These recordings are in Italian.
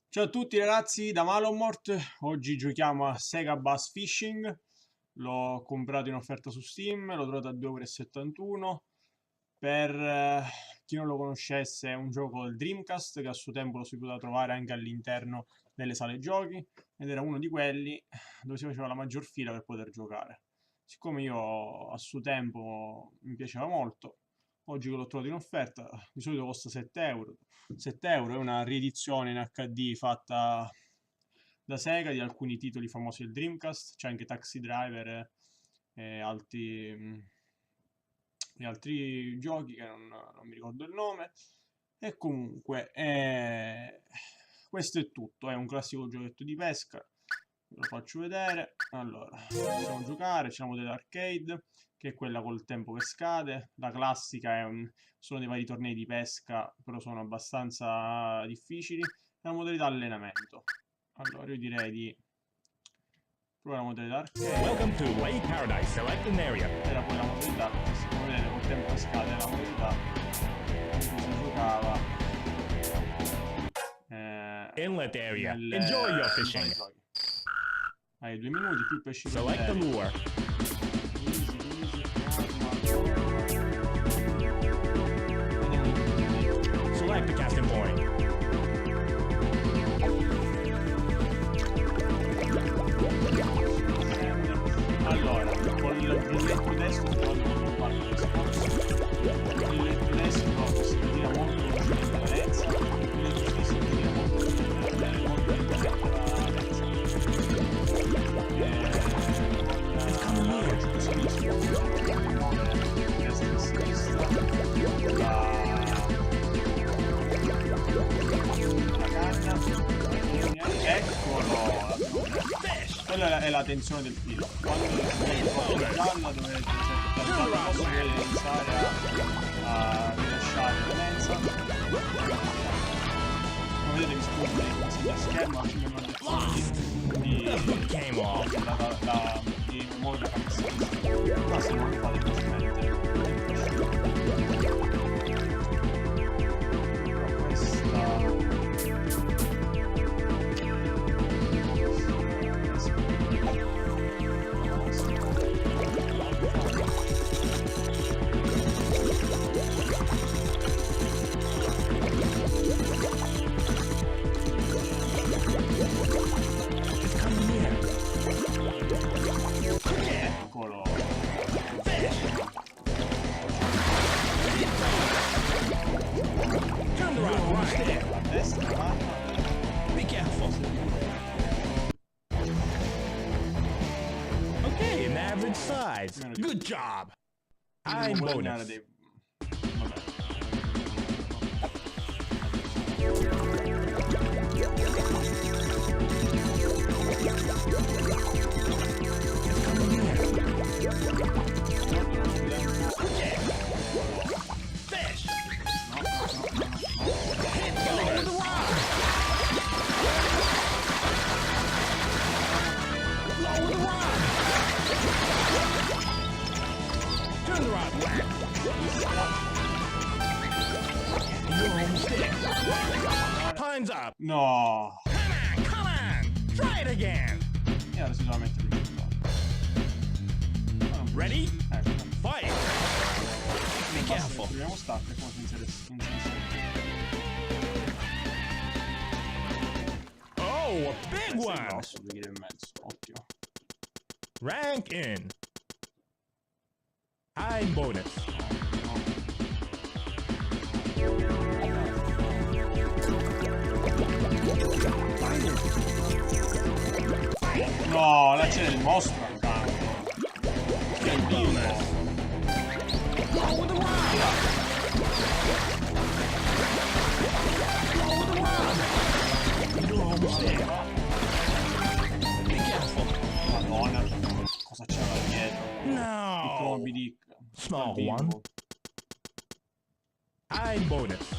Ciao a tutti ragazzi da Malonmort, oggi giochiamo a SEGA Bass Fishing, l'ho comprato in offerta su Steam, l'ho trovato a 2,71 €. Per chi non lo conoscesse è un gioco del Dreamcast che a suo tempo lo si poteva trovare anche all'interno delle sale giochi ed era uno di quelli dove si faceva la maggior fila per poter giocare. Siccome io a suo tempo mi piaceva molto, oggi che l'ho trovato in offerta, di solito costa 7 euro. 7 euro è una riedizione in HD fatta da Sega di alcuni titoli famosi del Dreamcast, c'è anche Taxi Driver e altri giochi che non mi ricordo il nome. E comunque, questo è tutto, è un classico giochetto di pesca, ve lo faccio vedere. Allora, possiamo giocare, c'è la modalità arcade, che è quella col tempo che scade, la classica sono dei vari tornei di pesca, però sono abbastanza difficili, e la modalità allenamento. Allora, io direi di provare la modalità arcade. Welcome to Lake Paradise. Select an area. Era quella modalità, come vedete col tempo che scade è la modalità in cui si giocava Inlet area. Enjoy your fishing. Hai 2 minuti più pesci. Select the lure. Select the casting point. Allora, con il grilletto destro si toglie molto parte del sforzo, il grilletto destro si tira molto vicino alla lenza, il grilletto sinistro si tira molto vicino alla lenza. Quella è la tensione del filo. Quando il giallo dovete iniziare a rilasciare la lenza. Come vedete mi spunta in schermo anche meno di muovere la camisa. Ma se non lo fate facilmente. Be careful. Okay, an average size. Good job. I'm bonus. Fish. Turn the rod back. You're almost there. Time's up. No! Come on. Try it again. E ora si doveva mettere il risultato. Ready? Fight. Be careful. Proviamo start e poi si inserisce. Oh, a big one. Grosso, 2,5 kg. Ottimo. Rank in. High bonus. No, là c'è il mostro accanto. Che è Dio. Madonna, cosa c'era dietro? No. Piccolo Moby Dick. Small one. High bonus.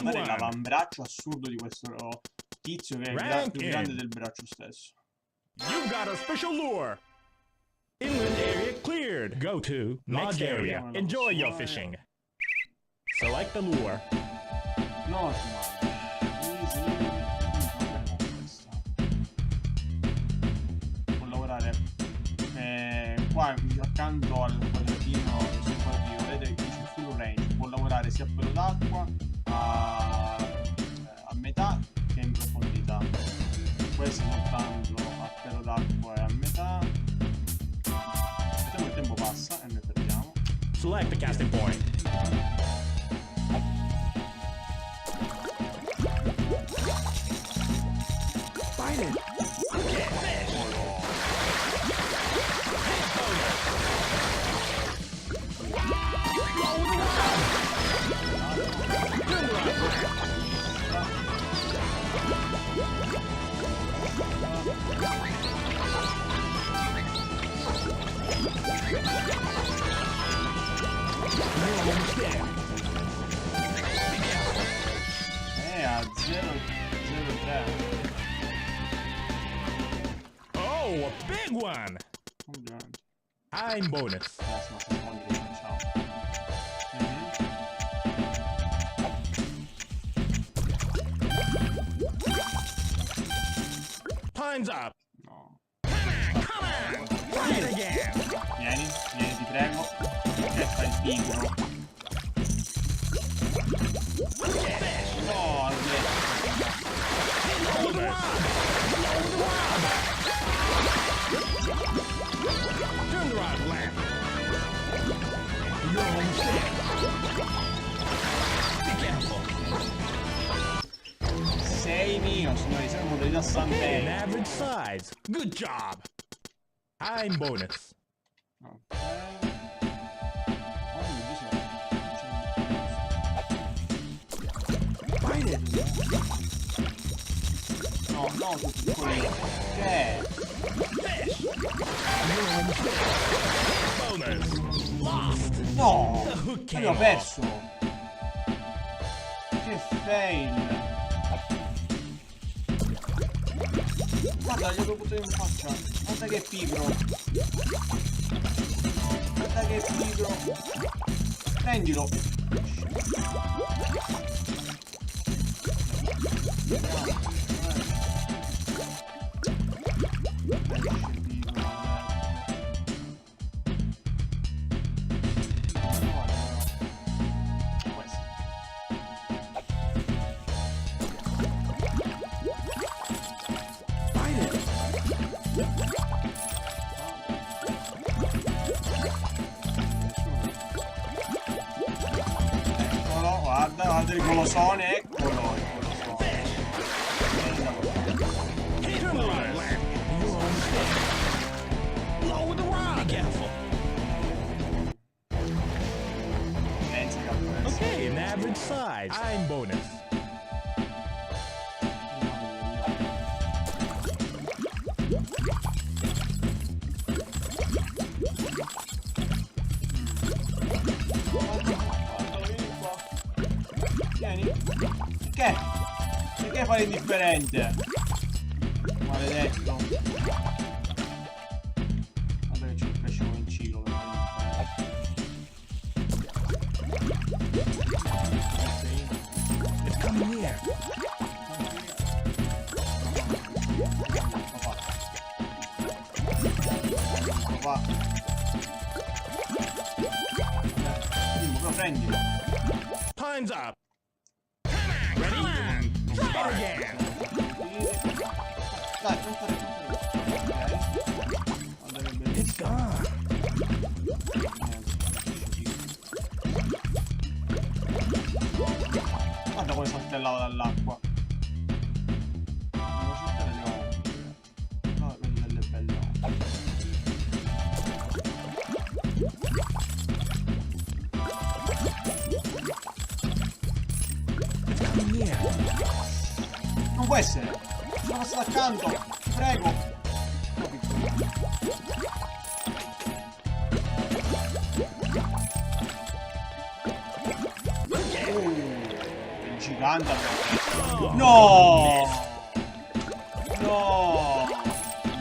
mandare l'avambraccio assurdo di questo tizio che è più grande del braccio stesso. You got a special lure. Inland area cleared. Go to next area. Enjoy your fishing. Select the lure. No, può lavorare qua accanto al quadratino sul quadratino, vedete che dice full range, può lavorare sia a pelo d'acqua a metà che in profondità. Questo soltanto a pelo d'acqua e a metà. Vediamo il tempo passa e ne perdiamo. Select the casting point. Find it. Okay, fish. A 0,03. Oh, a big one! I'm bonus. Time's up. No. Come on! Try it again! Vieni, ti prego. Che fai il pigro? No, Lower the rod! Lower the rod! Turn the rod left. You're almost there. Be careful. sei mio, signori, siamo in modalità Sunday. An average size. Good job. I'm bonus. Find it. No, tu piccoli. Che è? Fish. Bonus. Lost. No! The hook came Io ho off. perso. Che fail. Guarda, gli ho buttato in faccia. Guarda che pigro. Guarda che pigro. Prendilo. Guarda il golosone, eccolo. Lower the rod. Be careful. Okay, an average size. I'm bonus. Vieni. Perché fai l'indifferente? Maledetto. Guarda che c'è il pesce con il ciclo. It's coming here. Papà. Prendilo. Time's up. Ready? Try it again. Dai, non fare. Guarda che bellissimo. It's gone. Guarda come saltellava dall'acqua. No, vedi delle belle. Non può essere! Sono passato accanto! Ti prego! Il giro. gigante. No! No!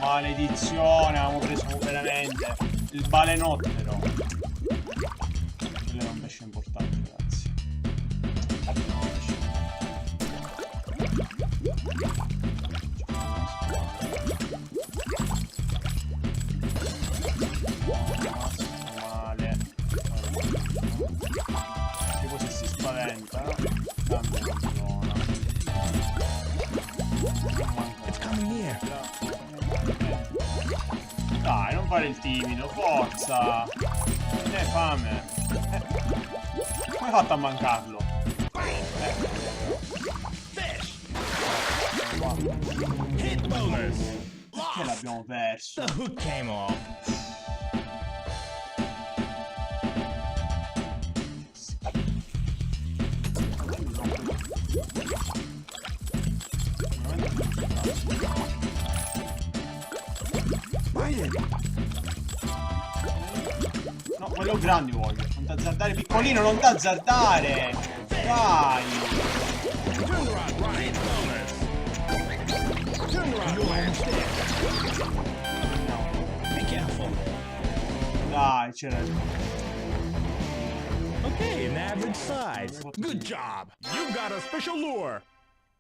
Maledizione, avevamo preso veramente il balenottero. Quello è un pesce importante, ragazzi. Male. Tipo se si spaventa, cambia la zona. It's coming near. Dai, non fare il timido, forza! Fame! Come hai fatto a mancarlo? Hit bonus. Perché l'abbiamo perso? The hook came off. No, quello grande voglio. Non t'azzardare, piccolino, non t'azzardare! Dai! Dai, c'era. Okay, an average size. Good job. You've got a special lure.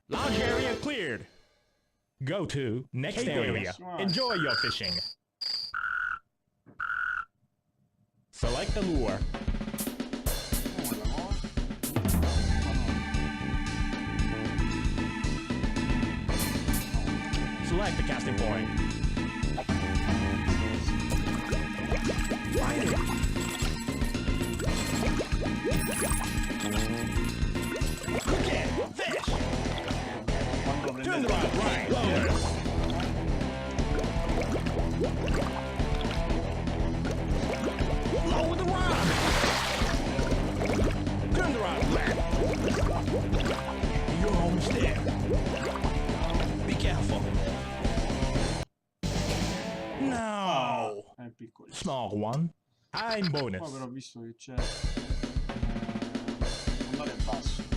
Launch area cleared. Go to next area. Enjoy your fishing. Select the lure. Select the casting point. Find it. Okay, fish. Turn the rod right. Lower the rod. Turn the rod left. You're almost there. Be careful. No. È piccolo. Small one. I'm bonus. Poi però ho visto che c'è. Andare in basso.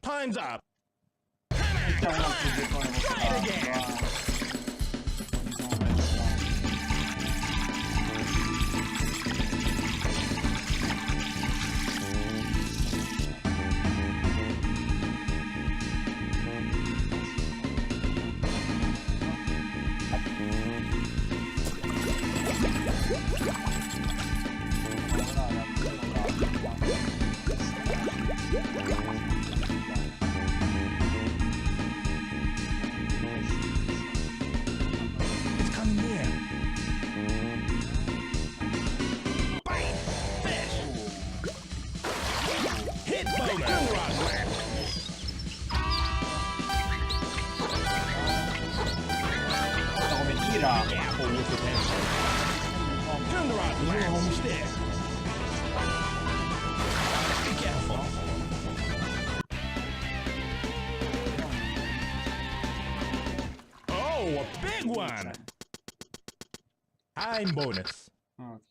Time's up. Mettiamo un altro gettone It's coming near. Bang! Fish! Hit bonus! Turn the rod left. come tira. Careful with the tension. Turn the rod left. You're almost there. Be careful. Oh, a big one! I'm bonus. Ok.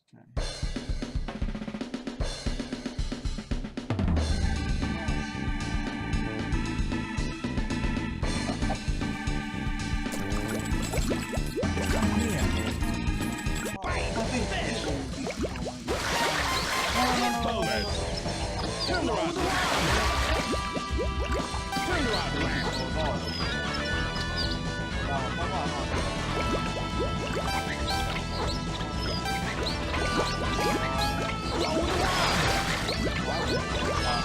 Come here. Fish! Bonus! Turn the rod left. Turn the rod left.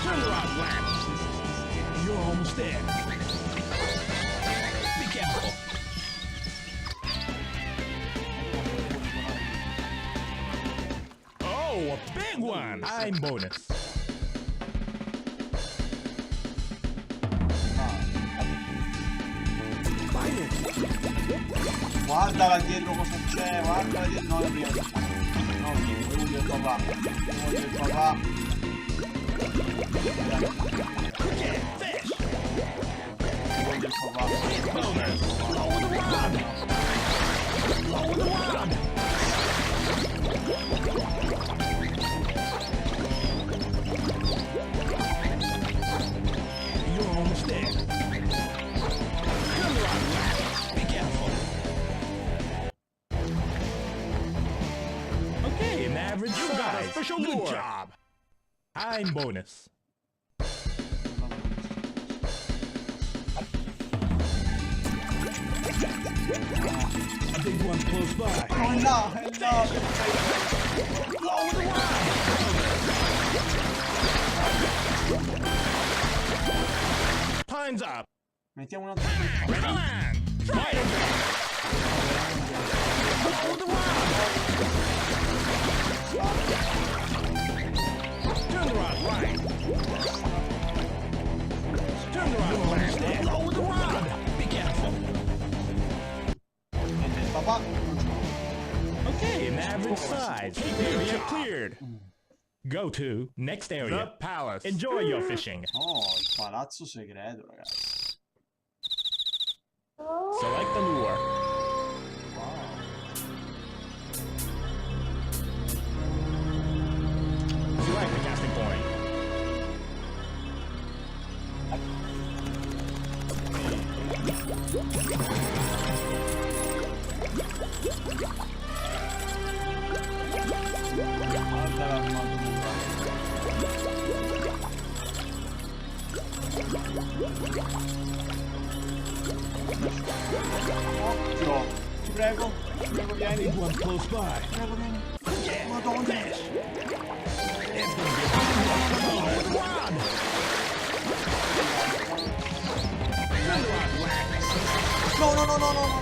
Turn the rod left. You're almost there. Be careful. Oh, a big one! I'm bonus. Bite it. Guardala dietro cosa c'è, guardala dietro. No, prima. No, prima, voglio il papà. Voglio il papà. Voglio il papà. You're almost there. Come on, be careful. Okay, an average you got a special lure. Good job. I'm bonus. A big one close by. Oh no, no. Time's up. Mettiamo un altro. Come on. Fire. Follow the rod. Turn the rod right. Turn the rod left. Follow the rod. Be careful. Papà. Okay, an average size. Area cleared. Go to next area. The palace. Enjoy your fishing. Oh, il palazzo segreto, ragazzi. Select the lure. Select the casting point. Guarda l'armatura. Occhio! Ti prego, vieni. One close by. Prego, vieni. Madonna! No, no, no, no, no, no.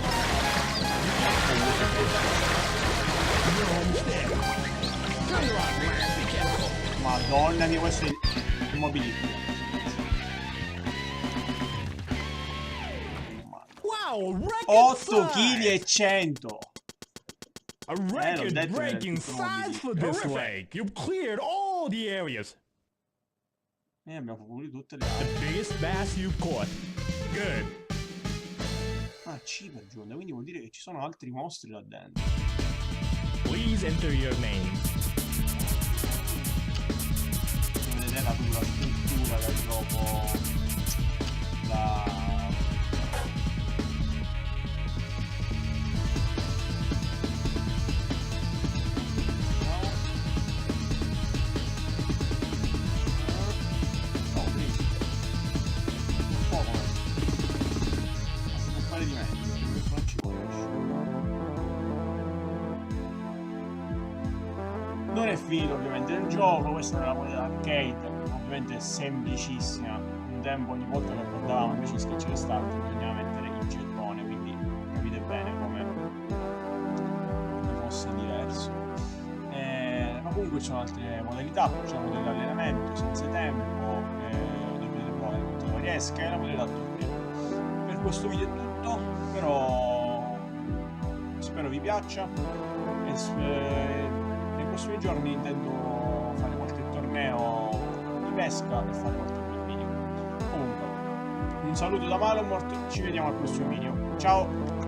Madonna mia, questo è immobilissimo. Wow, 8 kg e 100. A record-breaking size for this lake. You've cleared all the areas. Abbiamo pulito tutte le... The biggest bass you've caught. Good. Ah, C per giunta, quindi vuol dire che ci sono altri mostri là dentro. Please enter your name. Vedete la struttura del gioco. La... Non è finito ovviamente il gioco, questa è una modalità arcade, ovviamente è semplicissima. Un tempo ogni volta che guardavamo invece di Sketch Restart bisognava mettere il gettone, quindi capite bene come fosse diverso. Ma comunque ci sono altre modalità, c'è la modalità allenamento, senza tempo, dove potete provare tutte le varie esche e la modalità torneo. Per questo video è tutto, però spero vi piaccia e nei prossimi giorni intendo fare qualche torneo di pesca e fare qualche bel video. Comunque, un saluto da Malonmort, ci vediamo al prossimo video. Ciao!